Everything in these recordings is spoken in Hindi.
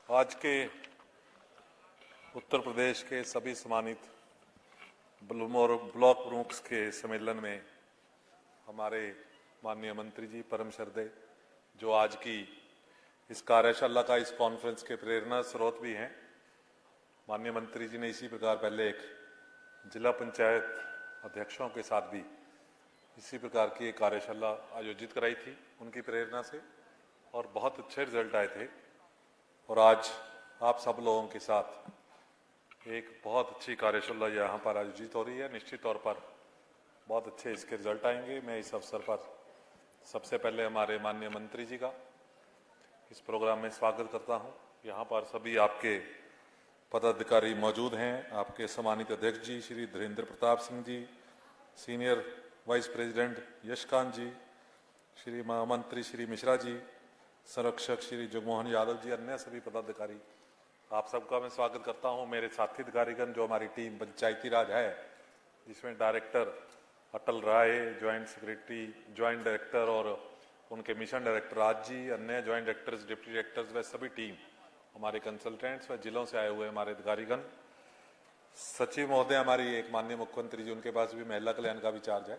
आज के उत्तर प्रदेश के सभी सम्मानित ब्लॉक प्रमुख के सम्मेलन में हमारे माननीय मंत्री जी परम श्रद्धेय, जो आज की इस कार्यशाला का, इस कॉन्फ्रेंस के प्रेरणा स्रोत भी हैं, माननीय मंत्री जी ने इसी प्रकार पहले एक जिला पंचायत अध्यक्षों के साथ भी इसी प्रकार की एक कार्यशाला आयोजित कराई थी उनकी प्रेरणा से, और बहुत अच्छे रिजल्ट आए थे। और आज आप सब लोगों के साथ एक बहुत अच्छी कार्यशाला यहाँ पर आयोजित हो रही है। निश्चित तौर पर बहुत अच्छे इसके रिजल्ट आएंगे। मैं इस अवसर पर सबसे पहले हमारे माननीय मंत्री जी का इस प्रोग्राम में स्वागत करता हूँ। यहाँ पर सभी आपके पदाधिकारी मौजूद हैं। आपके सम्मानित अध्यक्ष जी Shri Dhirendra Pratap Singh ji, senior vice president Yashkant जी, श्री महामंत्री श्री मिश्रा जी, संरक्षक श्री जगमोहन यादव जी, अन्य सभी पदाधिकारी, आप सबका मैं स्वागत करता हूं। मेरे साथी अधिकारीगण, जो हमारी टीम पंचायती राज है, जिसमें डायरेक्टर अटल राय, ज्वाइंट सेक्रेटरी, ज्वाइंट डायरेक्टर और उनके मिशन डायरेक्टर राज जी, अन्य ज्वाइंट डायरेक्टर्स, डिप्टी डायरेक्टर्स व सभी टीम, हमारे कंसल्टेंट्स व जिलों से आए हुए हमारे अधिकारीगण, सचिव महोदय हमारी एक माननीय मुख्यमंत्री जी, उनके पास भी महिला कल्याण का भी चार्ज है।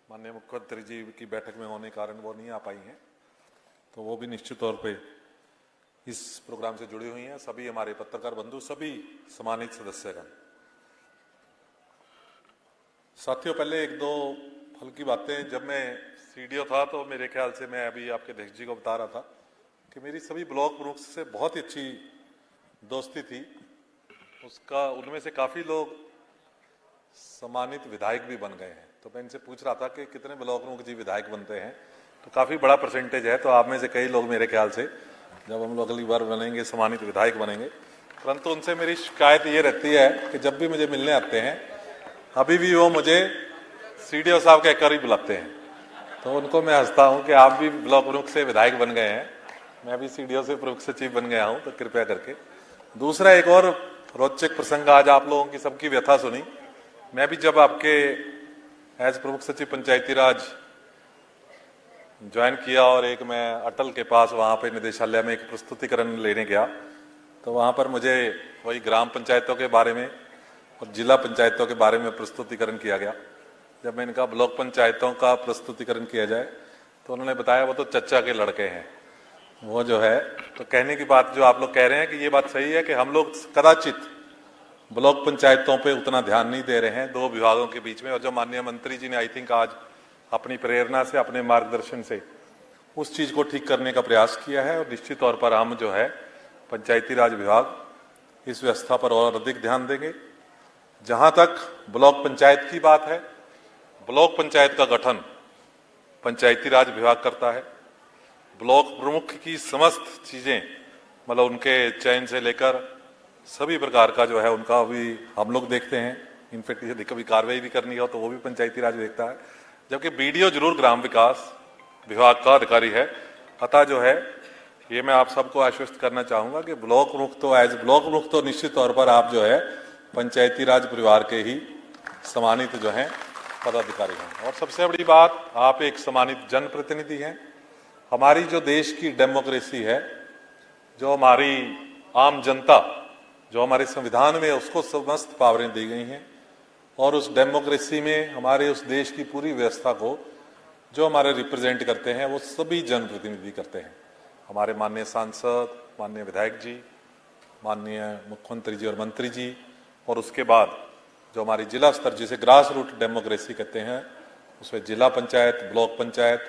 माननीय मुख्यमंत्री जी की बैठक में होने के कारण वो नहीं आ पाई हैं, तो वो भी निश्चित तौर पे इस प्रोग्राम से जुड़ी हुई हैं। सभी हमारे पत्रकार बंधु, सभी सम्मानित सदस्यगण, साथियों, पहले एक दो हल्की बातें। जब मैं सीडीओ था तो मेरे ख्याल से, मैं अभी आपके अध्यक्ष जी को बता रहा था कि मेरी सभी ब्लॉक प्रमुख से बहुत ही अच्छी दोस्ती थी। उनमें से काफी लोग सम्मानित विधायक भी बन गए हैं। तो मैं इनसे पूछ रहा था कि कितने ब्लॉक प्रमुख जी विधायक बनते हैं, तो काफी बड़ा परसेंटेज है। तो आप में से कई लोग, मेरे ख्याल से, जब हम लोग अगली बार बनेंगे, सम्मानित विधायक बनेंगे, परंतु उनसे मेरी शिकायत ये रहती है कि जब भी मुझे मिलने आते हैं, अभी भी वो मुझे सीडीओ साहब कहकर ही बुलाते हैं। तो उनको मैं हंसता हूँ कि आप भी ब्लॉक प्रमुख से विधायक बन गए हैं, मैं भी सीडीओ से प्रमुख सचिव बन गया हूँ, तो कृपया करके। दूसरा एक और रोचक प्रसंग, आज आप लोगों की सबकी व्यथा सुनी। मैं भी जब आपके एज प्रमुख सचिव पंचायती राज ज्वाइन किया, और एक मैं अटल के पास वहाँ पे निदेशालय में एक प्रस्तुतिकरण लेने गया, तो वहाँ पर मुझे वही ग्राम पंचायतों के बारे में और जिला पंचायतों के बारे में प्रस्तुतिकरण किया गया। जब मैंने कहा ब्लॉक पंचायतों का प्रस्तुतिकरण किया जाए, तो उन्होंने बताया वो तो चचा के लड़के हैं, वो जो है। तो कहने की बात जो आप लोग कह रहे हैं कि ये बात सही है कि हम लोग कदाचित ब्लॉक पंचायतों पे उतना ध्यान नहीं दे रहे हैं, दो विभागों के बीच में। और जो माननीय मंत्री जी ने, आई थिंक, आज अपनी प्रेरणा से, अपने मार्गदर्शन से उस चीज को ठीक करने का प्रयास किया है। और निश्चित तौर पर हम जो है पंचायती राज विभाग इस व्यवस्था पर और अधिक ध्यान देंगे। जहां तक ब्लॉक पंचायत की बात है, ब्लॉक पंचायत का गठन पंचायती राज विभाग करता है। ब्लॉक प्रमुख की समस्त चीजें, मतलब उनके चयन से लेकर सभी प्रकार का जो है उनका भी हम लोग देखते हैं। इनफैक्ट यदि कभी कार्रवाई भी करनी हो तो वो भी पंचायती राज देखता है, जबकि बीडीओ जरूर ग्राम विकास विभाग का अधिकारी है। अतः जो है, ये मैं आप सबको आश्वस्त करना चाहूंगा कि ब्लॉक प्रमुख तो एज ब्लॉक प्रमुख तो निश्चित तौर पर आप जो है पंचायती राज परिवार के ही सम्मानित जो है पदाधिकारी हैं। और सबसे बड़ी बात, आप एक सम्मानित जनप्रतिनिधि हैं। हमारी जो देश की डेमोक्रेसी है, जो हमारी आम जनता, जो हमारे संविधान में, उसको समस्त पावरें दी गई हैं। और उस डेमोक्रेसी में हमारे उस देश की पूरी व्यवस्था को जो हमारे रिप्रेजेंट करते हैं, वो सभी जनप्रतिनिधि करते हैं। हमारे माननीय सांसद, माननीय विधायक जी, माननीय मुख्यमंत्री जी और मंत्री जी, और उसके बाद जो हमारी जिला स्तर, जिसे ग्रास रूट डेमोक्रेसी कहते हैं, उसमें जिला पंचायत, ब्लॉक पंचायत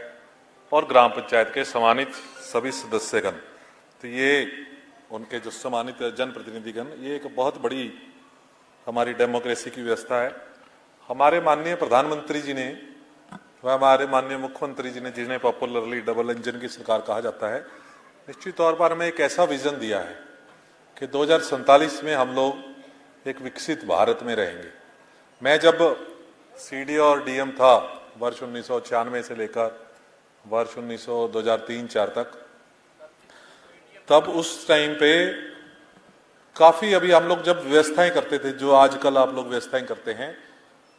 और ग्राम पंचायत के सम्मानित सभी सदस्यगण। तो ये उनके जो सम्मानित जनप्रतिनिधिगण, ये एक बहुत बड़ी हमारी डेमोक्रेसी की व्यवस्था है। हमारे माननीय प्रधानमंत्री जी ने व हमारे माननीय मुख्यमंत्री जी ने, जिन्हें पॉपुलरली डबल इंजन की सरकार कहा जाता है, निश्चित तौर पर हमें एक ऐसा विजन दिया है कि 2047 में हम लोग एक विकसित भारत में रहेंगे। मैं जब सीडीओ और डीएम था वर्ष 1996 से लेकर वर्ष 2003-4 तक, तब उस टाइम पे काफी, अभी हम लोग जब व्यवस्थाएं करते थे, जो आजकल आप लोग व्यवस्थाएं करते हैं,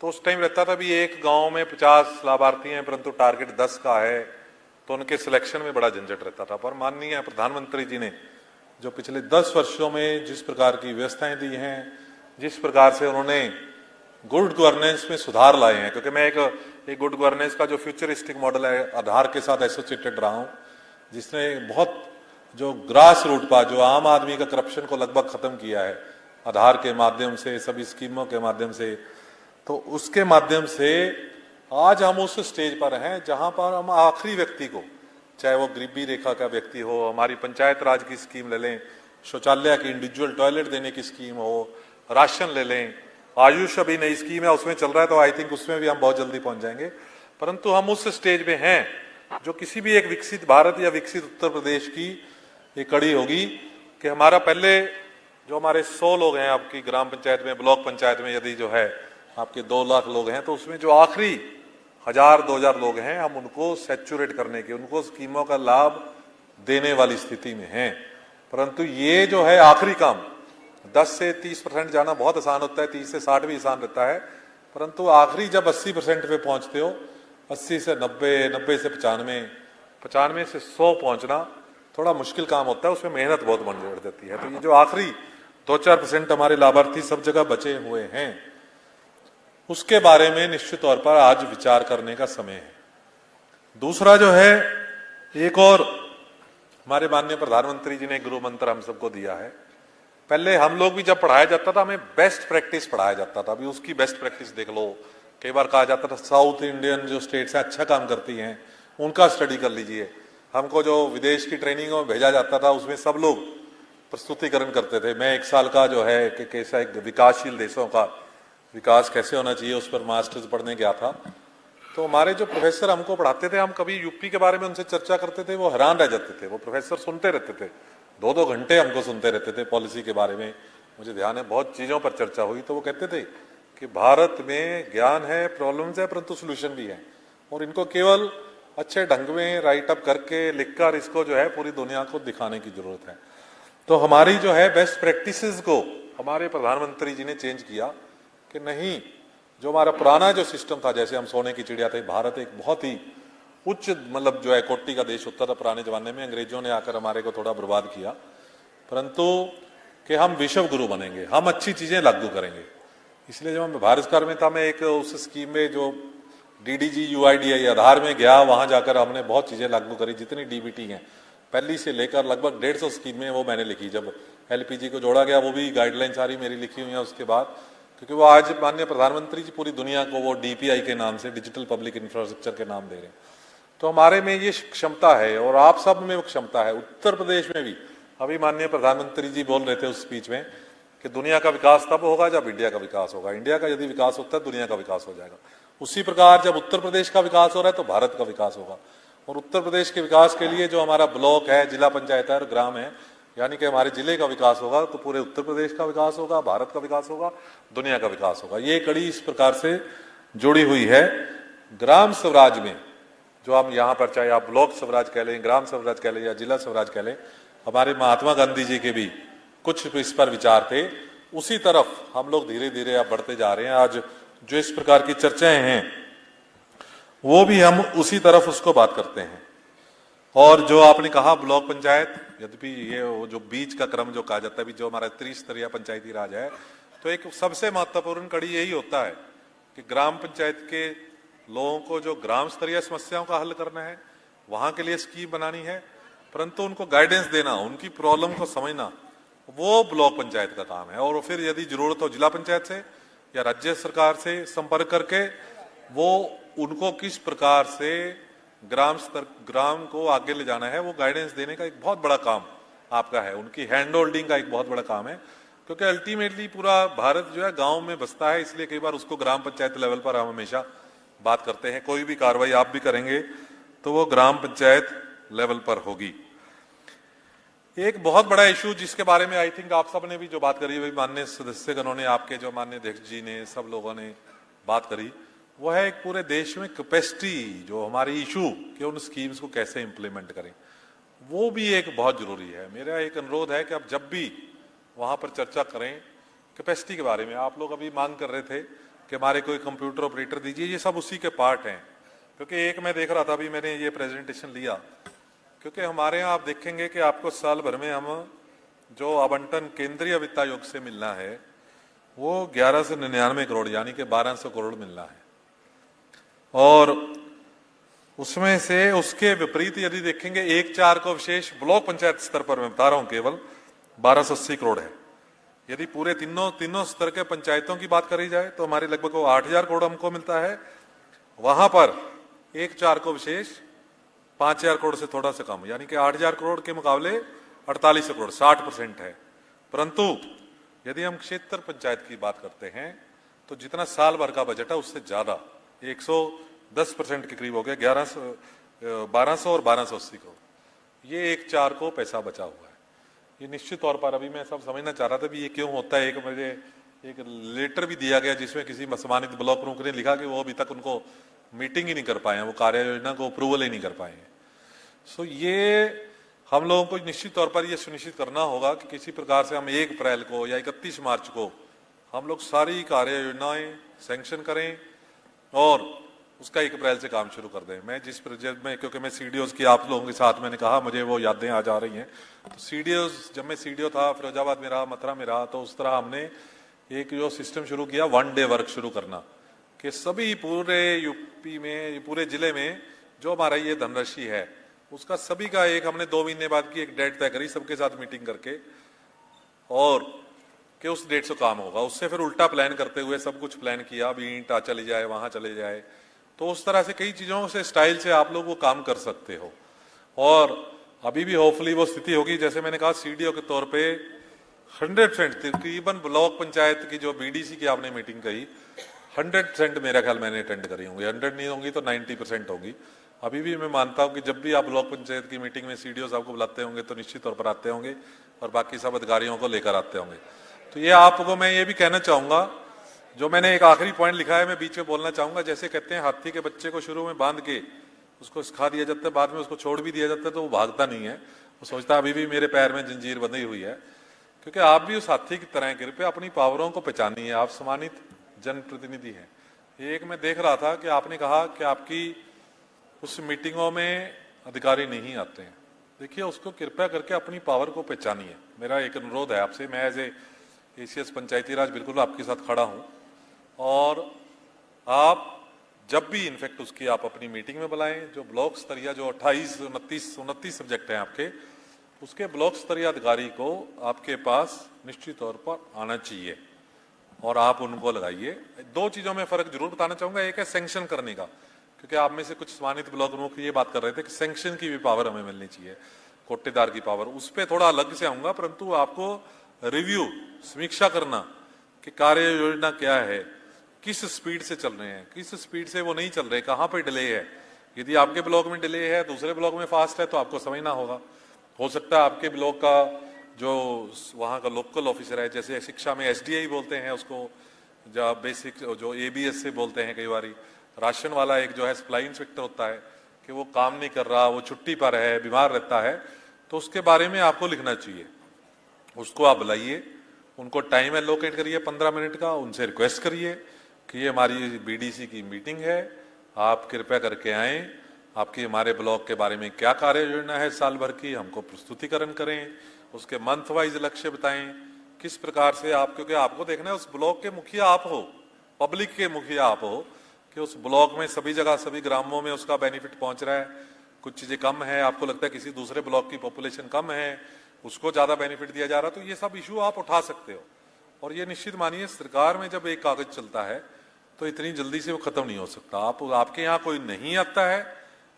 तो उस टाइम रहता था भी एक गांव में 50 लाभार्थी हैं, परंतु टारगेट 10 का है, तो उनके सिलेक्शन में बड़ा झंझट रहता था। पर माननीय प्रधानमंत्री जी ने जो पिछले 10 वर्षों में जिस प्रकार की व्यवस्थाएं दी हैं, जिस प्रकार से उन्होंने गुड गवर्नेंस में सुधार लाए हैं, क्योंकि मैं एक गुड गवर्नेंस का जो फ्यूचरिस्टिक मॉडल है आधार के साथ एसोसिएटेड रहा हूं, जिसने बहुत जो ग्रास रूट पर जो आम आदमी का करप्शन को लगभग खत्म किया है आधार के माध्यम से, सभी स्कीमों के माध्यम से, तो उसके माध्यम से आज हम उस स्टेज पर हैं जहां पर हम आखिरी व्यक्ति को, चाहे वो गरीबी रेखा का व्यक्ति हो, हमारी पंचायत राज की स्कीम ले लें, शौचालय की इंडिविजुअल टॉयलेट देने की स्कीम हो, राशन ले लें, आयुष अभी नई स्कीम है उसमें चल रहा है, तो आई थिंक उसमें भी हम बहुत जल्दी पहुंच जाएंगे। परंतु हम उस स्टेज में हैं जो किसी भी एक विकसित भारत या विकसित उत्तर प्रदेश की एक कड़ी होगी कि हमारा पहले जो हमारे 100 लोग हैं आपकी ग्राम पंचायत में, ब्लॉक पंचायत में यदि जो है आपके 2 लाख लोग हैं, तो उसमें जो आखिरी 1000-2000 लोग हैं हम उनको सैचुरेट करने के, उनको स्कीमों का लाभ देने वाली स्थिति में हैं। परंतु ये जो है आखिरी काम 10 से 30% जाना बहुत आसान होता है, 30 से 60 भी आसान रहता है, परंतु आखिरी जब 80% पे पहुंचते हो, 80 से 90, 90 से 95, 95 से 100 पहुंचना थोड़ा मुश्किल काम होता है, उसमें मेहनत बहुत बढ़ जाती है। तो ये जो आखिरी 2-4% हमारे लाभार्थी सब जगह बचे हुए हैं, उसके बारे में निश्चित तौर पर आज विचार करने का समय है। दूसरा जो है, एक और हमारे माननीय प्रधानमंत्री जी ने गुरु मंत्र हम सबको दिया है। पहले हम लोग भी जब पढ़ाया जाता था हमें बेस्ट प्रैक्टिस पढ़ाया जाता था, अभी उसकी बेस्ट प्रैक्टिस देख लो। कई बार कहा जाता था साउथ इंडियन जो स्टेट्स है अच्छा काम करती हैं, उनका स्टडी कर लीजिए। हमको जो विदेश की ट्रेनिंग में भेजा जाता था उसमें सब लोग प्रस्तुतिकरण करते थे। मैं 1 साल का जो है कि कैसा एक विकासशील देशों का विकास कैसे होना चाहिए उस पर मास्टर्स पढ़ने गया था। तो हमारे जो प्रोफेसर हमको पढ़ाते थे, हम कभी यूपी के बारे में उनसे चर्चा करते थे, वो हैरान रह जाते थे। वो प्रोफेसर सुनते रहते थे, 2-2 घंटे हमको सुनते रहते थे पॉलिसी के बारे में। मुझे ध्यान है बहुत चीजों पर चर्चा हुई, तो वो कहते थे कि भारत में ज्ञान है, प्रॉब्लम्स है, परंतु सोल्यूशन भी है, और इनको केवल अच्छे ढंग में राइट अप करके लिखकर इसको जो है पूरी दुनिया को दिखाने की जरूरत है। तो हमारी जो है बेस्ट प्रैक्टिसेस को हमारे प्रधानमंत्री जी ने चेंज किया कि नहीं, जो हमारा पुराना जो सिस्टम था, जैसे हम सोने की चिड़िया थे, भारत एक बहुत ही उच्च मतलब जो है कोटि का देश होता था पुराने जमाने में, अंग्रेजों ने आकर हमारे को थोड़ा बर्बाद किया, परंतु कि हम विश्व गुरु बनेंगे, हम अच्छी चीजें लागू करेंगे। इसलिए जब मैं भारत सरकार में था, मैं एक उस स्कीम में जो DDG UIDAI आधार में गया, वहां जाकर हमने बहुत चीजें लागू करी, जितनी DBT हैं पहली से लेकर लगभग 150 स्कीमें वो मैंने लिखी। जब LPG को जोड़ा गया वो भी गाइडलाइन सारी मेरी लिखी हुई है उसके बाद, क्योंकि वो आज माननीय प्रधानमंत्री जी पूरी दुनिया को वो DPI के नाम से, डिजिटल पब्लिक इंफ्रास्ट्रक्चर के नाम दे रहे हैं। तो हमारे में ये क्षमता है और आप सब में वो क्षमता है। उत्तर प्रदेश में भी अभी माननीय प्रधानमंत्री जी बोल रहे थे उस स्पीच में कि दुनिया का विकास तब होगा जब इंडिया का विकास होगा, इंडिया का यदि विकास होता है दुनिया का विकास हो जाएगा। उसी प्रकार जब उत्तर प्रदेश का विकास हो रहा है तो भारत का विकास होगा। और उत्तर प्रदेश के विकास के लिए जो हमारा ब्लॉक है, जिला पंचायत है और ग्राम है, यानी कि हमारे जिले का विकास होगा तो पूरे उत्तर प्रदेश का विकास होगा, भारत का विकास होगा, दुनिया का विकास होगा। ये कड़ी इस प्रकार से जुड़ी हुई है। ग्राम स्वराज में जो हम यहाँ पर, चाहे आप ब्लॉक स्वराज कह लें, ग्राम स्वराज कह लें या जिला स्वराज कह लें, हमारे महात्मा गांधी जी के भी कुछ इस पर विचार थे। उसी तरफ हम लोग धीरे धीरे अब बढ़ते जा रहे हैं। आज जो इस प्रकार की चर्चाएं हैं वो भी हम उसी तरफ उसको बात करते हैं। और जो आपने कहा ब्लॉक पंचायत, यद्यपि ये वो जो बीच का क्रम जो कहा जाता है, जो हमारा त्रिस्तरीय पंचायती राज है, तो एक सबसे महत्वपूर्ण कड़ी यही होता है कि ग्राम पंचायत के लोगों को जो ग्राम स्तरीय समस्याओं का हल करना है, वहां के लिए स्कीम बनानी है, परंतु उनको गाइडेंस देना, उनकी प्रॉब्लम को समझना, वो ब्लॉक पंचायत का काम है। और फिर यदि जरूरत हो जिला पंचायत से या राज्य सरकार से संपर्क करके वो उनको किस प्रकार से ग्राम को आगे ले जाना है, वो गाइडेंस देने का एक बहुत बड़ा काम आपका है। उनकी हैंड होल्डिंग का एक बहुत बड़ा काम है, क्योंकि अल्टीमेटली पूरा भारत जो है गांव में बसता है, इसलिए कई बार उसको ग्राम पंचायत लेवल पर हम हमेशा बात करते हैं। कोई भी कार्रवाई आप भी करेंगे तो वो ग्राम पंचायत लेवल पर होगी। एक बहुत बड़ा इशू जिसके बारे में आई थिंक आप सब ने भी जो बात करी, वही माननीय सदस्यगणों ने, आपके जो माननीय अध्यक्ष जी ने, सब लोगों ने बात करी, वो है एक पूरे देश में कैपेसिटी जो हमारी इशू कि उन स्कीम्स को कैसे इंप्लीमेंट करें, वो भी एक बहुत जरूरी है। मेरा एक अनुरोध है कि आप जब भी वहां पर चर्चा करें कैपेसिटी के बारे में, आप लोग अभी मांग कर रहे थे कि हमारे कोई कंप्यूटर ऑपरेटर दीजिए, ये सब उसी के पार्ट हैं। क्योंकि एक मैं देख रहा था, अभी मैंने ये प्रेजेंटेशन लिया, क्योंकि हमारे यहाँ आप देखेंगे कि आपको साल भर में हम जो आवंटन केंद्रीय वित्त आयोग से मिलना है वो 1199 करोड़ यानी कि 1200 करोड़ मिलना है, और उसमें से उसके विपरीत यदि देखेंगे 1/4 को विशेष ब्लॉक पंचायत स्तर पर, मैं बता रहा हूं, केवल 1280 करोड़ है। यदि पूरे तीनों स्तर के पंचायतों की बात करी जाए तो हमारे लगभग 8000 करोड़ हमको मिलता है। वहां पर 1/4 को विशेष 5000 करोड़ से थोड़ा सा कम, यानी कि 8000 करोड़ के मुकाबले 4800 करोड़, 60% है। परंतु यदि हम क्षेत्र पंचायत की बात करते हैं तो जितना साल भर का बजट है उससे ज्यादा 110% के करीब हो गया, 1200 और 1280 करोड़, ये 1/4 को पैसा बचा हुआ है। ये निश्चित तौर पर, अभी मैं सब समझना चाह रहा था भी ये क्यों होता है। मुझे एक लेटर भी दिया गया जिसमें किसी सम्मानित ब्लॉक प्रमुख ने लिखा कि वो अभी तक उनको मीटिंग ही नहीं कर पाए हैं, वो कार्य योजना को अप्रूवल ही नहीं कर पाए हैं। सो ये हम लोगों को निश्चित तौर पर यह सुनिश्चित करना होगा कि किसी प्रकार से हम 1 अप्रैल को या 31 मार्च को हम लोग सारी कार्य योजनाएं सैंक्शन करें और उसका 1 अप्रैल से काम शुरू कर दें। मैं जिस प्रोजेक्ट में, क्योंकि मैं सीडीओज की आप लोगों के साथ मैंने कहा मुझे वो यादें आ जा रही हैं, तो सीडीओज, जब मैं सीडीओ था फिरोजाबाद में रहा, मथुरा में रहा, तो उस तरह हमने एक जो सिस्टम शुरू किया 1 डे वर्क शुरू करना, कि सभी पूरे यूपी में, पूरे जिले में जो हमारा ये धनराशि है उसका सभी का एक हमने 2 महीने बाद की एक डेट तय करी सबके साथ मीटिंग करके, और कि उस डेट से काम होगा। उससे फिर उल्टा प्लान करते हुए सब कुछ प्लान किया, अभी ईंट चले जाए, वहां चले जाए, तो उस तरह से कई चीजों से स्टाइल से आप लोग वो काम कर सकते हो। और अभी भी होपफुली वो स्थिति होगी, जैसे मैंने कहा सीडीओ के तौर पे 100% तकरीबन ब्लॉक पंचायत की जो बीडीसी की आपने मीटिंग कही 100% मेरा ख्याल मैंने अटेंड करी होंगी, 100 नहीं होंगी तो 90% होगी। अभी भी मैं मानता हूं कि जब भी आप ब्लॉक पंचायत की मीटिंग में सीडीओ साहब को बुलाते होंगे तो निश्चित तौर पर आते होंगे और बाकी सब अधिकारियों को लेकर आते होंगे। तो ये आपको मैं ये भी कहना चाहूंगा, जो मैंने एक आखिरी पॉइंट लिखा है मैं बीच में बोलना चाहूंगा, जैसे कहते हैं हाथी के बच्चे को शुरू में बांध के उसको सिखा दिया जाता है, बाद में उसको छोड़ भी दिया जाता है तो वो भागता नहीं है, वो सोचता है अभी भी मेरे पैर में जंजीर बंधी हुई है। क्योंकि आप भी उस हाथी की तरह कृपया अपनी पावरों को पहचानिए, आप सम्मानित जनप्रतिनिधि हैं। एक मैं देख रहा था कि आपने कहा कि आपकी उस मीटिंगों में अधिकारी नहीं आते हैं, देखिए उसको कृपया करके अपनी पावर को पहचानिए। मेरा एक अनुरोध है आपसे, मैं एज एसीएस पंचायती राज बिल्कुल आपके साथ खड़ा हूं, और आप जब भी इनफैक्ट उसकी आप अपनी मीटिंग में बुलाएं, जो ब्लॉक स्तरीय जो 29 सब्जेक्ट हैं आपके, उसके ब्लॉक स्तरीय अधिकारी को आपके पास निश्चित तौर पर आना चाहिए और आप उनको लगाइए। 2 चीजों में फर्क जरूर बताना चाहूंगा, एक है सैंक्शन करने का, क्योंकि आप में से कुछ सम्मानित ब्लॉक प्रमुख ये बात कर रहे थे कि सैंक्शन की भी पावर हमें मिलनी चाहिए, कोटेदार की पावर, उस पर थोड़ा अलग से आऊंगा। परंतु आपको रिव्यू, समीक्षा करना कि कार्य योजना क्या है, किस स्पीड से चल रहे हैं, किस स्पीड से वो नहीं चल रहे, कहां पर डिले है। यदि आपके ब्लॉक में डिले है, दूसरे ब्लॉक में फास्ट है, तो आपको समझना होगा। हो सकता है आपके ब्लॉक का जो वहां का लोकल ऑफिसर है, जैसे शिक्षा में एसडीआई बोलते हैं उसको, जो बेसिक जो एबीएस से बोलते हैं, कई बार राशन वाला एक जो है सप्लाई इंस्पेक्टर होता है, कि वो काम नहीं कर रहा, वो छुट्टी पर है, बीमार रहता है, तो उसके बारे में आपको लिखना चाहिए। उसको आप बुलाइए, उनको टाइम एलोकेट करिए 15 मिनट का, उनसे रिक्वेस्ट करिए कि ये हमारी बीडीसी की मीटिंग है, आप कृपया करके आएं, आपकी हमारे ब्लॉक के बारे में क्या कार्य योजना है साल भर की, हमको प्रस्तुतिकरण करें, उसके मंथ वाइज लक्ष्य बताएं, किस प्रकार से आप, क्योंकि आपको देखना है उस ब्लॉक के मुखिया आप हो, पब्लिक के मुखिया आप हो, कि उस ब्लॉक में सभी जगह सभी ग्रामों में उसका बेनिफिट पहुंच रहा है। कुछ चीजें कम है, आपको लगता है किसी दूसरे ब्लॉक की पॉपुलेशन कम है, उसको ज्यादा बेनिफिट दिया जा रहा है, तो ये सब इशू आप उठा सकते हो। और ये निश्चित मानिए सरकार में जब एक कागज चलता है तो इतनी जल्दी से वो खत्म नहीं हो सकता। आपके यहाँ कोई नहीं आता है,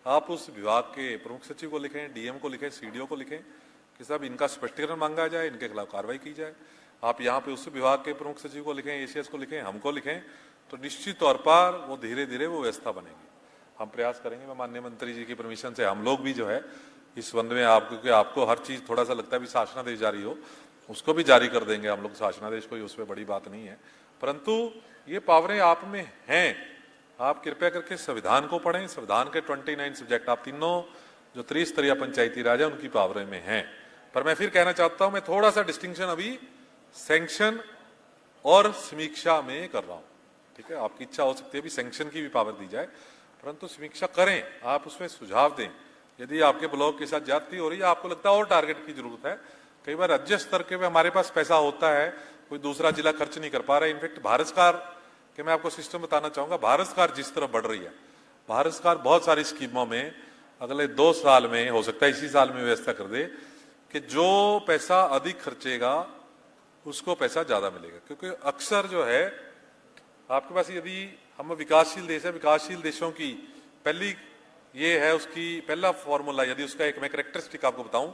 आप उस विभाग के प्रमुख सचिव को लिखें, डीएम को लिखें, सीडीओ को लिखें कि साहब इनका स्पष्टीकरण मांगा जाए, इनके खिलाफ कार्रवाई की जाए। आप यहाँ पे उस विभाग के प्रमुख सचिव को लिखें, एसीएस को लिखें, हमको लिखें, तो निश्चित तौर पर वो धीरे धीरे वो व्यवस्था बनेगी। हम प्रयास करेंगे, मैं माननीय मंत्री जी की परमिशन से हम लोग भी जो है इस संबंध में, क्योंकि आपको हर चीज थोड़ा सा लगता है भी शासनादेश जारी हो, उसको भी जारी कर देंगे हम लोग शासनादेश, कोई उसमें बड़ी बात नहीं है। परंतु ये पावरें आप में हैं, आप कृपया करके संविधान को पढ़ें, संविधान के 29 सब्जेक्ट आप तीनों जो त्रिस्तरीय पंचायती राज है उनकी पावरें में हैं। पर मैं फिर कहना चाहता हूं, मैं थोड़ा सा डिस्टिंक्शन अभी सैंक्शन और समीक्षा में कर रहा हूं, ठीक है। आपकी इच्छा हो सकती है भी सैंक्शन की भी पावर दी जाए, परंतु समीक्षा करें, आप उसमें सुझाव दें। यदि आपके ब्लॉक के साथ ज्यादती हो रही है, आपको लगता है और टारगेट की जरूरत है, कई बार राज्य स्तर के पे हमारे पास पैसा होता है, कोई दूसरा जिला खर्च नहीं कर पा रहा है। इनफेक्ट भारत सरकार के मैं आपको सिस्टम बताना चाहूंगा, भारत सरकार जिस तरह बढ़ रही है, भारत सरकार बहुत सारी स्कीमों में अगले 2 साल में, हो सकता है इसी साल में व्यवस्था कर दे कि जो पैसा अधिक खर्चेगा उसको पैसा ज्यादा मिलेगा। क्योंकि अक्सर जो है आपके पास, यदि हम विकासशील देश है, विकासशील देशों की पहली ये है, उसकी पहला फॉर्मूला, यदि उसका एक मैं कैरेक्टरिस्टिक आपको बताऊं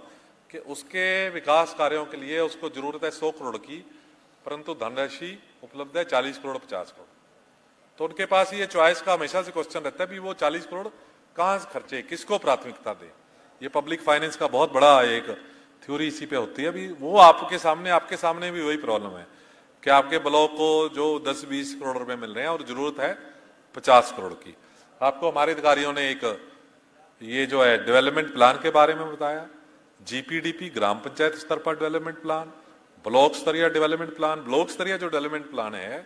कि उसके विकास कार्यों के लिए उसको जरूरत है 100 करोड़ की, परंतु धनराशि उपलब्ध है 40 करोड़ 50 करोड़। तो उनके पास ये चॉइस का हमेशा से क्वेश्चन रहता है भी वो 40 करोड़ कहां से खर्चे, किसको प्राथमिकता दे। ये पब्लिक फाइनेंस का बहुत बड़ा एक थ्योरी इसी पे होती है। भी वो आपके सामने भी वही प्रॉब्लम है कि आपके ब्लॉक को जो 10-20 करोड़ रुपए मिल रहे हैं और जरूरत है 50 करोड़ की। आपको हमारे अधिकारियों ने एक ये जो है डेवलपमेंट प्लान के बारे में बताया, जीपीडीपी ग्राम पंचायत स्तर पर डेवलपमेंट प्लान, ब्लॉक स्तरीय डेवलपमेंट प्लान। ब्लॉक स्तरीय जो डेवलपमेंट प्लान है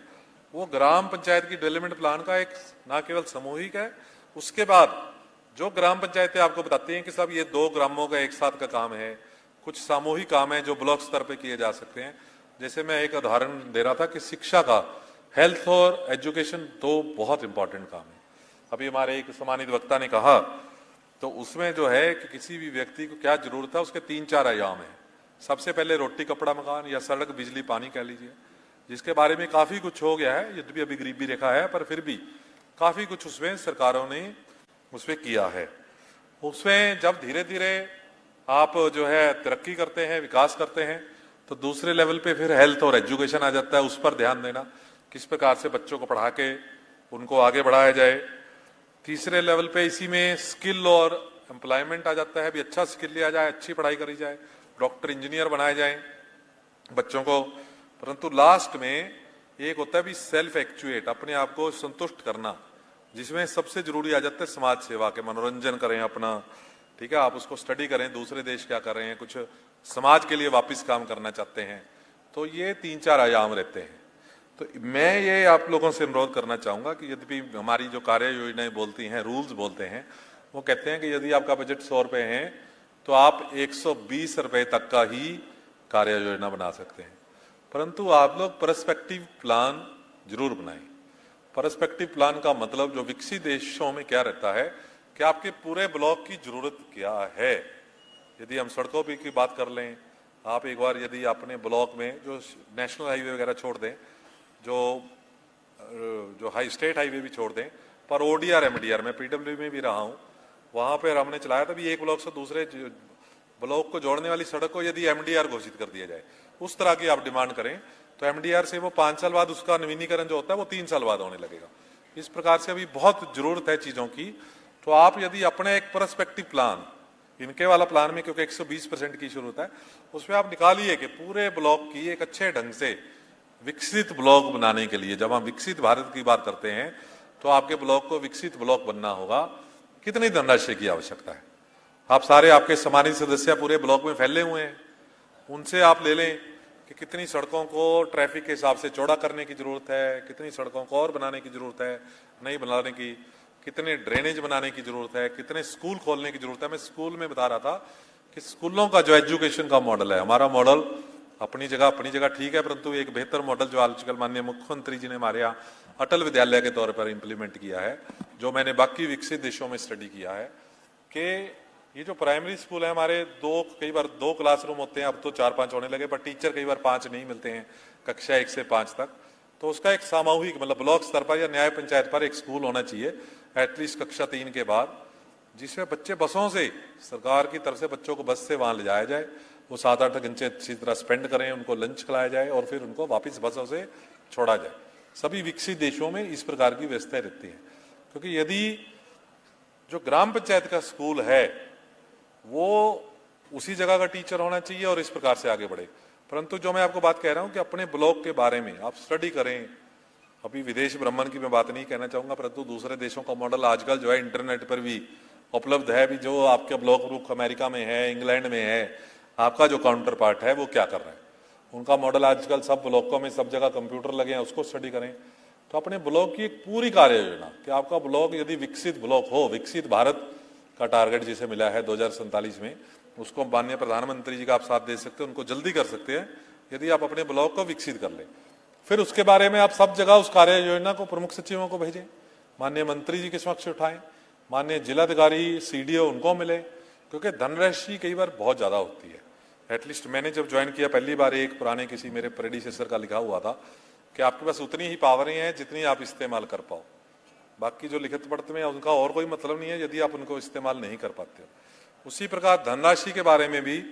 वो ग्राम पंचायत की डेवलपमेंट प्लान का एक ना केवल सामूहिक है, उसके बाद जो ग्राम पंचायतें आपको बताती हैं कि साहब ये 2 ग्रामों का एक साथ का काम है, कुछ सामूहिक काम है जो ब्लॉक स्तर पे किए जा सकते हैं। जैसे मैं एक उदाहरण दे रहा था कि शिक्षा का, हेल्थ और एजुकेशन 2 बहुत इंपॉर्टेंट काम है। अभी हमारे एक सम्मानित वक्ता ने कहा, तो उसमें जो है कि किसी भी व्यक्ति को क्या जरूरत है, उसके 3-4 आयाम है। सबसे पहले रोटी कपड़ा मकान या सड़क बिजली पानी कह लीजिए, जिसके बारे में काफी कुछ हो गया है, यद्यपि अभी गरीबी रेखा है पर फिर भी काफी कुछ उसमें सरकारों ने उसमें किया है। उसमें जब धीरे धीरे आप जो है तरक्की करते हैं, विकास करते हैं, तो दूसरे लेवल पे फिर हेल्थ और एजुकेशन आ जाता है। उस पर ध्यान देना, किस प्रकार से बच्चों को पढ़ा के उनको आगे बढ़ाया जाए। तीसरे लेवल पे इसी में स्किल और एम्प्लॉयमेंट आ जाता है, भी अच्छा स्किल लिया जाए, अच्छी पढ़ाई करी जाए, डॉक्टर इंजीनियर बनाए जाए बच्चों को। परंतु लास्ट में एक होता है भी सेल्फ एक्चुएट, अपने आप को संतुष्ट करना, जिसमें सबसे जरूरी आ जाता है समाज सेवा के, मनोरंजन करें अपना, ठीक है, आप उसको स्टडी करें, दूसरे देश क्या कर रहे हैं, कुछ समाज के लिए वापस काम करना चाहते हैं। तो ये 3-4 आयाम रहते हैं। तो मैं ये आप लोगों से अनुरोध करना चाहूंगा कि यद्यपि हमारी जो कार्य योजनाएं बोलती हैं, रूल्स बोलते हैं, वो कहते हैं कि यदि आपका बजट 100 रुपए है तो आप 120 रुपए तक का ही कार्य योजना बना सकते हैं। परंतु आप लोग पर्सपेक्टिव प्लान जरूर बनाएं। पर्सपेक्टिव प्लान का मतलब जो विकसित देशों में क्या रहता है कि आपके पूरे ब्लॉक की जरूरत क्या है। यदि हम सड़कों की बात कर लें, आप एक बार यदि अपने ब्लॉक में जो नेशनल हाईवे वगैरह छोड़ दें, जो हाई स्टेट हाईवे भी छोड़ दें, पर ओडीआर एमडीआर, मैं पीडब्ल्यू में भी रहा हूं, वहां पर हमने चलाया था भी एक ब्लॉक से दूसरे ब्लॉक को जोड़ने वाली सड़क को यदि एमडीआर घोषित कर दिया जाए, उस तरह की आप डिमांड करें, तो एमडीआर से वो 5 साल बाद उसका नवीनीकरण जो होता है वो 3 साल बाद होने लगेगा। इस प्रकार से अभी बहुत जरूरत है चीजों की। तो आप यदि अपने एक पर्सपेक्टिव प्लान, इनके वाला प्लान में क्योंकि 120% की जरूरत है, उसमें आप निकालिए कि पूरे ब्लॉक की एक अच्छे ढंग से विकसित ब्लॉक बनाने के लिए, जब हम विकसित भारत की बात करते हैं तो आपके ब्लॉक को विकसित ब्लॉक बनना होगा, कितनी धनराशि की आवश्यकता है। आप सारे आपके सम्मानित सदस्य पूरे ब्लॉक में फैले हुए हैं, उनसे आप ले लें कि कितनी सड़कों को ट्रैफिक के हिसाब से चौड़ा करने की जरूरत है, कितनी सड़कों को और बनाने की जरूरत है, नहीं बनाने की, कितने ड्रेनेज बनाने की जरूरत है, कितने स्कूल खोलने की जरूरत है। मैं स्कूल में बता रहा था कि स्कूलों का जो एजुकेशन का मॉडल है, हमारा मॉडल अपनी जगह ठीक है, परंतु एक बेहतर मॉडल जो आजकल माननीय मुख्यमंत्री जी ने हमारे यहाँ अटल विद्यालय के तौर पर इंप्लीमेंट किया है, जो मैंने बाकी विकसित देशों में स्टडी किया है, कि ये जो प्राइमरी स्कूल है हमारे, कई बार 2 क्लासरूम होते हैं, अब तो 4-5 होने लगे, पर टीचर कई बार 5 नहीं मिलते हैं कक्षा 1 से 5 तक। तो उसका एक सामूहिक, मतलब ब्लॉक स्तर पर या न्याय पंचायत पर एक स्कूल होना चाहिए एटलीस्ट कक्षा 3 के बाद, जिसमें बच्चे बसों से, सरकार की तरफ से बच्चों को बस से वहां ले जाया जाए, वो 7-8 घंटे अच्छी तरह स्पेंड करें, उनको लंच खिलाया जाए और फिर उनको वापस बसों से छोड़ा जाए। सभी विकसित देशों में इस प्रकार की व्यवस्था रहती है। क्योंकि यदि जो ग्राम पंचायत का स्कूल है वो उसी जगह का टीचर होना चाहिए और इस प्रकार से आगे बढ़े। परंतु जो मैं आपको बात कह रहा हूं कि अपने ब्लॉक के बारे में आप स्टडी करें। अभी विदेश भ्रमण की मैं बात नहीं कहना चाहूंगा, परंतु दूसरे देशों का मॉडल आजकल जो है इंटरनेट पर भी उपलब्ध है, भी जो आपके ब्लॉक रुख अमेरिका में है, इंग्लैंड में है, आपका जो काउंटर पार्ट है वो क्या कर रहा है, उनका मॉडल आजकल सब ब्लॉकों में सब जगह कंप्यूटर लगे हैं, उसको स्टडी करें। तो अपने ब्लॉक की एक पूरी कार्य योजना कि आपका ब्लॉक यदि विकसित ब्लॉक हो, विकसित भारत का टारगेट जिसे मिला है 2047 में, उसको माननीय प्रधानमंत्री जी का आप साथ दे सकते हैं, उनको जल्दी कर सकते हैं यदि आप अपने ब्लॉक को विकसित कर लें। फिर उसके बारे में आप सब जगह उस कार्य योजना को प्रमुख सचिवों को भेजें, माननीय मंत्री जी के समक्ष उठाएं, माननीय जिलाधिकारी सीडीओ उनको मिले, क्योंकि धनराशि कई बार बहुत ज़्यादा होती है। एटलीस्ट मैंने जब ज्वाइन किया पहली बार, एक पुराने किसी मेरे प्रेडिसेसर का लिखा हुआ था कि आपके पास उतनी ही पावरें हैं जितनी आप इस्तेमाल कर पाओ, बाकी जो लिखित पढ़त में उनका और कोई मतलब नहीं है यदि आप उनको इस्तेमाल नहीं कर पाते हो। उसी प्रकार धनराशि के बारे में भी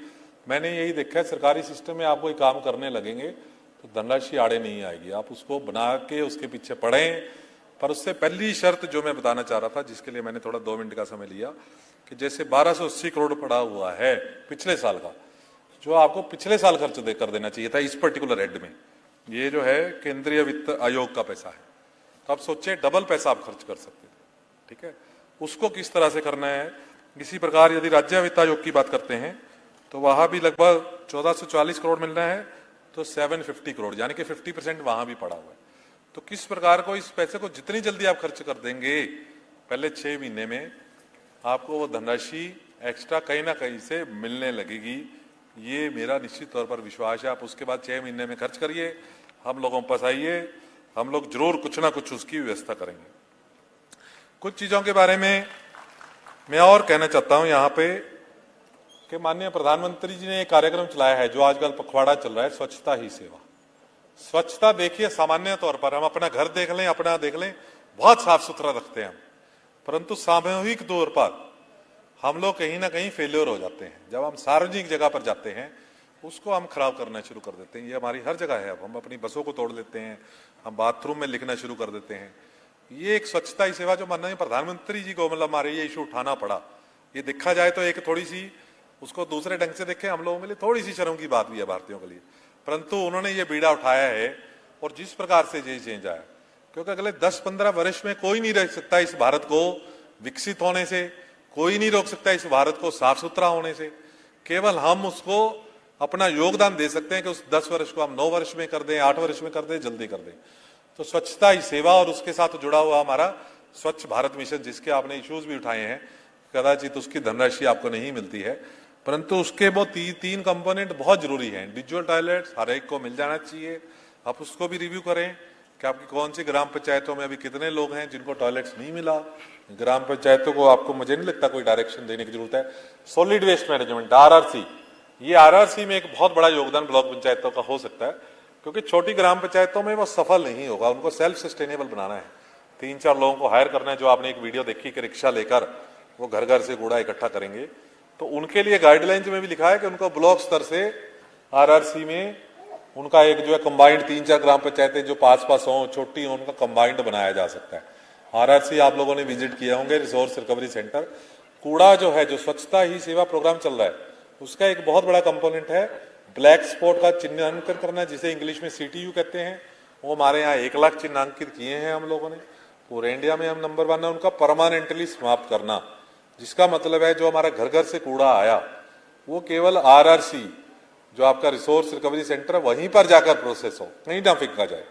मैंने यही देखा है, सरकारी सिस्टम में आप कोई काम करने लगेंगे तो धनराशि आड़े नहीं आएगी, आप उसको बना के उसके पीछे पढ़ें। पर उससे पहली शर्त जो मैं बताना चाह रहा था, जिसके लिए मैंने थोड़ा 2 मिनट का समय लिया, कि जैसे 1280 करोड़ पड़ा हुआ है पिछले साल का, जो आपको पिछले साल खर्च कर देना चाहिए था इस पर्टिकुलर हेड में, ये जो है केंद्रीय वित्त आयोग का पैसा है, तो आप सोचिए डबल पैसा आप खर्च कर सकते थे। ठीक है, उसको किस तरह से करना है। इसी प्रकार यदि राज्य वित्त आयोग की बात करते हैं तो वहां भी लगभग 1440 करोड़ मिल रहा है, तो 750 करोड़ यानी कि 50% वहां भी पड़ा हुआ है। तो किस प्रकार को इस पैसे को जितनी जल्दी आप खर्च कर देंगे पहले 6 महीने में, आपको वो धनराशि एक्स्ट्रा कहीं ना कहीं से मिलने लगेगी। ये मेरा निश्चित तौर पर विश्वास है। आप उसके बाद 6 महीने में खर्च करिए, हम लोगों के पास आइए, हम लोग जरूर कुछ ना कुछ उसकी व्यवस्था करेंगे। कुछ चीजों के बारे में मैं और कहना चाहता हूं यहाँ पे कि माननीय प्रधानमंत्री जी ने एक कार्यक्रम चलाया है जो आजकल पखवाड़ा चल रहा है, स्वच्छता ही सेवा। स्वच्छता देखिए, सामान्य तौर पर हम अपना घर देख लें, अपना देख लें, बहुत साफ सुथरा रखते हैं हम, परंतु सामूहिक तौर पर हम लोग कहीं ना कहीं फेल्योर हो जाते हैं। जब हम सार्वजनिक जगह पर जाते हैं उसको हम खराब करना शुरू कर देते हैं। ये हमारी हर जगह है। अब हम अपनी बसों को तोड़ लेते हैं, हम बाथरूम में लिखना शुरू कर देते हैं। ये एक स्वच्छता ही सेवा जो माननीय प्रधानमंत्री जी को मतलब हमारे ये इशू उठाना पड़ा, ये देखा जाए तो एक थोड़ी सी उसको दूसरे ढंग से देखें, हम लोगों के लिए थोड़ी सी शर्म की बात भी है भारतीयों के लिए, परंतु उन्होंने ये बीड़ा उठाया है। और जिस प्रकार से ये चेंज आया, क्योंकि अगले 10-15 वर्ष में कोई नहीं रोक सकता इस भारत को विकसित होने से, कोई नहीं रोक सकता इस भारत को साफ सुथरा होने से। केवल हम उसको अपना योगदान दे सकते हैं कि उस 10 वर्ष को हम 9 वर्ष में कर दें, 8 वर्ष में कर दें, जल्दी कर दें। तो स्वच्छता ही सेवा और उसके साथ जुड़ा हुआ हमारा स्वच्छ भारत मिशन, जिसके आपने इश्यूज भी उठाए हैं, कदाचित उसकी धनराशि आपको नहीं मिलती है, परंतु उसके वो 3 कंपोनेंट बहुत जरूरी हैं। डिजिटल टॉयलेट्स हर एक को मिल जाना चाहिए, आप उसको भी रिव्यू करें कि आपकी कौन सी ग्राम पंचायतों में अभी कितने लोग हैं जिनको टॉयलेट्स नहीं मिला। ग्राम पंचायतों को आपको, मुझे नहीं लगता कोई डायरेक्शन देने की जरूरत है। सॉलिड वेस्ट मैनेजमेंट आरआरसी, ये आरआरसी में एक बहुत बड़ा योगदान ब्लॉक पंचायतों का हो सकता है, क्योंकि छोटी ग्राम पंचायतों में वो सफल नहीं होगा। उनको सेल्फ सस्टेनेबल बनाना है, 3-4 लोगों को हायर करना है। जो आपने एक वीडियो देखी कि रिक्शा लेकर वो घर घर से कूड़ा इकट्ठा करेंगे, तो उनके लिए गाइडलाइंस में भी लिखा है कि उनको ब्लॉक स्तर से आरआरसी में उनका एक जो है कंबाइंड 3-4 ग्राम पंचायतें जो पास हों, छोटी हों, उनका कंबाइंड बनाया जा सकता है। आरआरसी आप लोगों ने विजिट किए होंगे, रिसोर्स रिकवरी सेंटर। कूड़ा जो है, जो स्वच्छता ही सेवा प्रोग्राम चल रहा है, उसका एक बहुत बड़ा कंपोनेंट है ब्लैक स्पॉट का चिन्हांकन करना, जिसे इंग्लिश में सीटीयू कहते हैं। वो हमारे यहाँ 1 लाख चिन्हांकित किए हैं हम लोगों ने, पूरे इंडिया में हम नंबर 1 है। उनका परमानेंटली समाप्त करना, जिसका मतलब है जो हमारा घर घर से कूड़ा आया वो केवल आरआरसी जो आपका रिसोर्स रिकवरी सेंटर है वहीं पर जाकर प्रोसेस हो, कहीं ना फेंका जाए।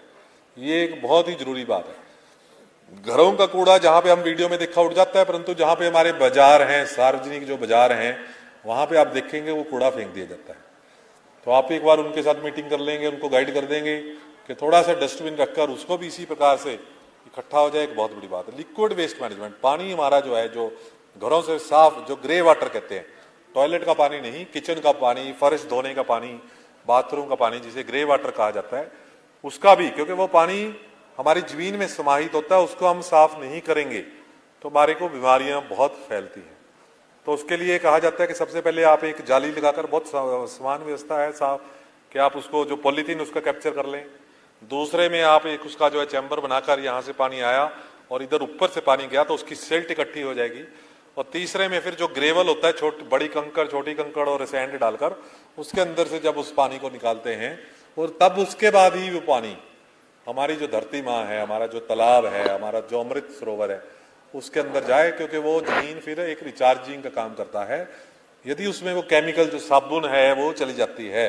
ये एक बहुत ही जरूरी बात है। घरों का कूड़ा जहां पे हम वीडियो में देखा उठ जाता है, परंतु जहां पे हमारे बाजार हैं, सार्वजनिक जो बाजार हैं, वहां पे आप देखेंगे वो कूड़ा फेंक दिया जाता है। तो आप एक बार उनके साथ मीटिंग कर लेंगे, उनको गाइड कर देंगे कि थोड़ा सा डस्टबिन रखकर उसको भी इसी प्रकार से इकट्ठा हो जाए, एक बहुत बड़ी बात है। लिक्विड वेस्ट मैनेजमेंट, पानी हमारा जो है, जो घरों से साफ, जो ग्रे वाटर कहते हैं, टॉयलेट का पानी नहीं, किचन का पानी, फर्श धोने का पानी, बाथरूम का पानी, जिसे ग्रे वाटर कहा जाता है, उसका भी, क्योंकि वो पानी हमारी जमीन में समाहित होता है, उसको हम साफ नहीं करेंगे तो हमारे को बीमारियां बहुत फैलती हैं। तो उसके लिए कहा जाता है कि सबसे पहले आप एक जाली लगाकर, बहुत समान व्यवस्था है साफ, कि आप उसको जो पॉलीथीन उसका कैप्चर कर लें। दूसरे में आप एक उसका जो है चैम्बर बनाकर, यहाँ से पानी आया और इधर ऊपर से पानी गया तो उसकी सिल्ट इकट्ठी हो जाएगी। और तीसरे में फिर जो ग्रेवल होता है, बड़ी कंकड़, छोटी कंकड़ और सैंड डालकर उसके अंदर से जब उस पानी को निकालते हैं, और तब उसके बाद ही वो पानी हमारी जो धरती माँ है, हमारा जो तालाब है, हमारा जो अमृत सरोवर है, उसके अंदर जाए, क्योंकि वो जमीन फिर एक रिचार्जिंग का काम करता है। यदि उसमें वो केमिकल जो साबुन है वो चली जाती है,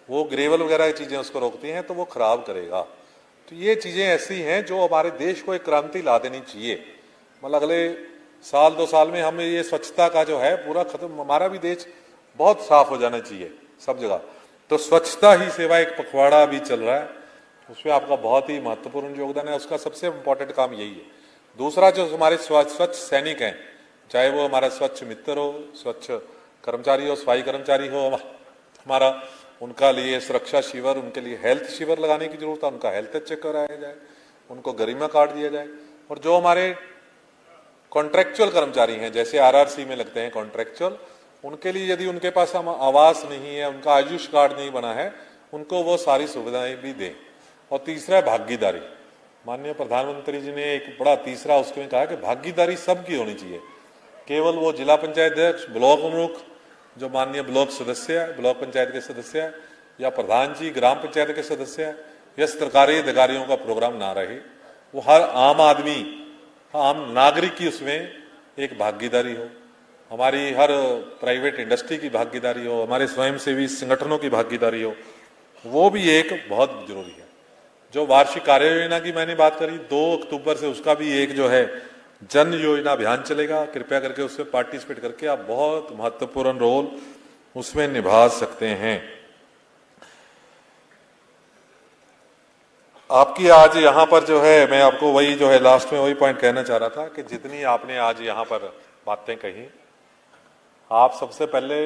वो ग्रेवल वगैरह चीजें उसको रोकती हैं, तो वो खराब करेगा। तो ये चीजें ऐसी हैं जो हमारे देश को एक क्रांति ला देनी चाहिए। मतलब अगले 1-2 साल में हम ये स्वच्छता का जो है पूरा खत्म, हमारा भी देश बहुत साफ हो जाना चाहिए सब जगह। तो स्वच्छता ही सेवा एक पखवाड़ा भी चल रहा है, उसमें आपका बहुत ही महत्वपूर्ण योगदान है। उसका सबसे इम्पोर्टेंट काम यही है। दूसरा, जो हमारे स्वच्छ सैनिक हैं, चाहे वो हमारा स्वच्छ मित्र हो, स्वच्छ कर्मचारी हो, सफाई कर्मचारी हो हमारा, उनका लिए सुरक्षा शिविर, उनके लिए हेल्थ शिविर लगाने की जरूरत है, उनका हेल्थ चेक कराया जाए, उनको गरिमा कार्ड दिया जाए। और जो हमारे कॉन्ट्रेक्चुअल कर्मचारी हैं, जैसे आरआरसी में लगते हैं कॉन्ट्रेक्चुअल, उनके लिए यदि उनके पास आवास नहीं है, उनका आयुष कार्ड नहीं बना है, उनको वो सारी सुविधाएं भी दें। और तीसरा है भागीदारी। माननीय प्रधानमंत्री जी ने एक बड़ा तीसरा उसमें कहा कि भागीदारी सबकी होनी चाहिए। केवल वो जिला पंचायत अध्यक्ष, ब्लॉक प्रमुख, जो माननीय ब्लॉक सदस्य है, ब्लॉक पंचायत के सदस्य है, या प्रधान जी ग्राम पंचायत के सदस्य है, या सरकारी अधिकारियों का प्रोग्राम ना रहे, वो हर आम आदमी, आम नागरिक की उसमें एक भागीदारी हो। हमारी हर प्राइवेट इंडस्ट्री की भागीदारी हो, हमारे स्वयंसेवी संगठनों की भागीदारी हो, वो भी एक बहुत जरूरी है। जो वार्षिक कार्य योजना की मैंने बात करी 2 अक्टूबर से, उसका भी एक जो है जन योजना अभियान चलेगा। कृपया करके उसमें पार्टिसिपेट करके आप बहुत महत्वपूर्ण रोल उसमें निभा सकते हैं। आपकी आज यहाँ पर जो है, मैं आपको वही जो है लास्ट में वही पॉइंट कहना चाह रहा था कि जितनी आपने आज यहाँ पर बातें कही, आप सबसे पहले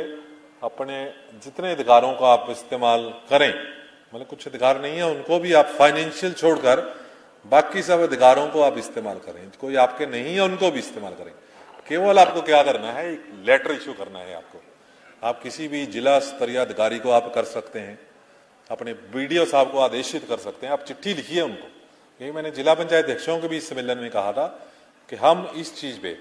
अपने जितने अधिकारों का आप इस्तेमाल करें, मतलब कुछ अधिकार नहीं है उनको भी आप फाइनेंशियल छोड़कर बाकी सब अधिकारों को आप इस्तेमाल करें। कोई आपके नहीं है उनको भी इस्तेमाल करें। केवल आपको क्या करना है, एक लेटर इश्यू करना है आपको। आप किसी भी जिला स्तरीय अधिकारी को आप कर सकते हैं, अपने बीडीओ साहब को आदेशित कर सकते हैं, आप चिट्ठी लिखिए उनको। यही मैंने जिला पंचायत अध्यक्षों के भी इस सम्मेलन में कहा था कि हम इस चीज पे,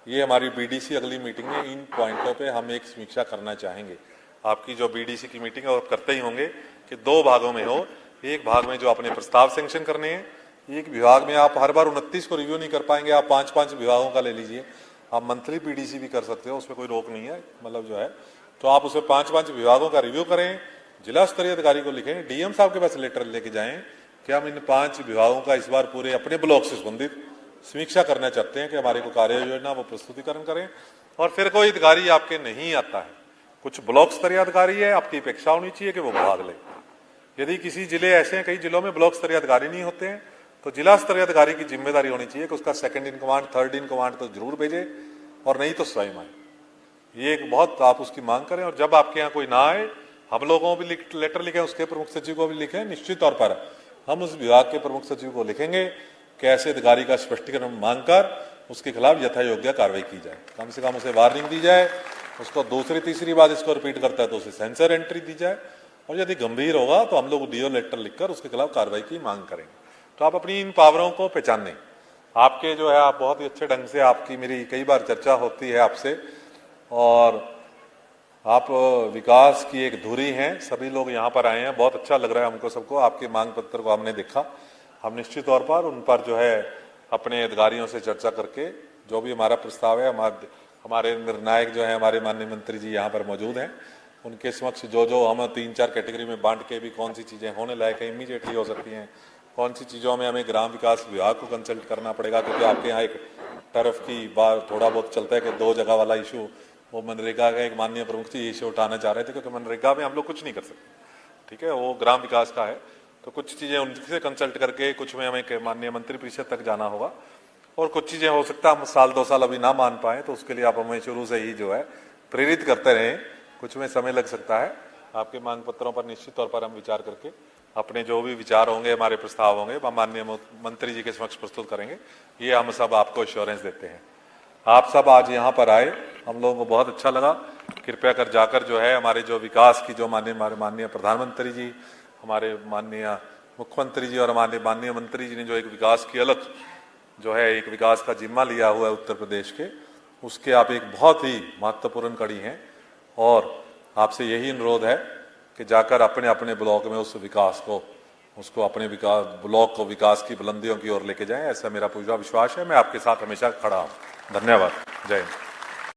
ये हमारी बीडीसी अगली मीटिंग में इन पॉइंटों पे हम एक समीक्षा करना चाहेंगे। आपकी जो बीडीसी की मीटिंग है, आप करते ही होंगे कि 2 भागों में हो। एक भाग में जो अपने प्रस्ताव सैंक्शन करने हैं, एक विभाग में आप हर बार 29 को रिव्यू नहीं कर पाएंगे, आप 5-5 विभागों का ले लीजिए। आप मंथली पीडीसी भी कर सकते हो, उसमें कोई रोक नहीं है, मतलब जो है। तो आप उसमें 5-5 विभागों का रिव्यू करें, जिला स्तरीय अधिकारी को लिखें, डीएम साहब के पास लेटर लेके जाएं कि हम इन 5 विभागों का इस बार पूरे अपने ब्लॉक से संबंधित समीक्षा करना चाहते हैं कि हमारे को कार्य योजना वो प्रस्तुतिकरण करें। और फिर कोई अधिकारी आपके नहीं आता है, कुछ ब्लॉक स्तरीय अधिकारी है, आपकी अपेक्षा होनी चाहिए कि वो भाग ले। यदि किसी जिले ऐसे हैं, कई जिलों में ब्लॉक स्तरीय अधिकारी नहीं होते हैं, तो जिला स्तरीय अधिकारी की जिम्मेदारी होनी चाहिए कि उसका 2nd in command, 3rd in command तो जरूर भेजे, और नहीं तो स्वयं आए। ये एक बहुत आप उसकी मांग करें। और जब आपके यहाँ कोई ना आए, हम लोगों को भी लेटर लिखें, उसके प्रमुख सचिव को भी लिखें। निश्चित तौर पर हम उस विभाग के प्रमुख सचिव को लिखेंगे कि ऐसे अधिकारी का स्पष्टीकरण मांगकर उसके खिलाफ यथा योग्य कार्रवाई की जाए। कम से कम उसे वार्निंग दी जाए, उसको दूसरी तीसरी बार इसको रिपीट करता है तो उसे सेंसर एंट्री दी जाए, और यदि गंभीर होगा तो हम लोग डीओ लेटर लिखकर उसके खिलाफ कार्रवाई की मांग करेंगे। तो आप अपनी इन पावरों को पहचानें। आपके जो है, आप बहुत ही अच्छे ढंग से, आपकी मेरी कई बार चर्चा होती है आपसे, और आप विकास की एक धुरी हैं। सभी लोग यहाँ पर आए हैं, बहुत अच्छा लग रहा है हमको सबको। आपके मांग पत्र को हमने देखा, हम निश्चित तौर पर उन पर जो है अपने अधिकारियों से चर्चा करके जो भी हमारा प्रस्ताव है, हमारे निर्णायक जो है हमारे माननीय मंत्री जी यहाँ पर मौजूद हैं, उनके समक्ष जो हम 3-4 कैटेगरी में बांट के भी कौन सी चीज़ें होने लायक है, इमीडिएटली हो सकती हैं, कौन सी चीज़ों में हमें ग्राम विकास विभाग को कंसल्ट करना पड़ेगा, क्योंकि आपके यहाँ एक टर्फ की बात थोड़ा बहुत चलता है कि 2 जगह वाला इशू, वो मनरेगा का एक माननीय प्रमुख जी इशू उठाना चाह रहे थे, क्योंकि मनरेगा में हम लोग कुछ नहीं कर सकते, ठीक है, वो ग्राम विकास का है। तो कुछ चीज़ें उनसे कंसल्ट करके, कुछ में हमें माननीय मंत्री परिषद तक जाना होगा, और कुछ चीज़ें हो सकता है हम 1-2 साल अभी ना मान पाए, तो उसके लिए आप हमें शुरू से ही जो है प्रेरित करते रहें। कुछ में समय लग सकता है। आपके मांग पत्रों पर निश्चित तौर पर हम विचार करके अपने जो भी विचार होंगे, हमारे प्रस्ताव होंगे, माननीय मंत्री जी के समक्ष प्रस्तुत करेंगे। ये हम सब आपको एश्योरेंस देते हैं। आप सब आज यहाँ पर आए, हम लोगों को बहुत अच्छा लगा। कृपया कर जाकर जो है हमारे जो विकास की जो माननीय प्रधानमंत्री जी, हमारे माननीय मुख्यमंत्री जी और हमारे माननीय मंत्री जी ने जो एक विकास की अलग जो है एक विकास का जिम्मा लिया हुआ है उत्तर प्रदेश के, उसके आप एक बहुत ही महत्वपूर्ण कड़ी हैं। और आपसे यही अनुरोध है कि जाकर अपने अपने ब्लॉक में उस विकास को, उसको अपने विकास ब्लॉक को विकास की बुलंदियों की ओर लेके जाएं। ऐसा मेरा पूरा विश्वास है। मैं आपके साथ हमेशा खड़ा हूँ। धन्यवाद। जय हिंद।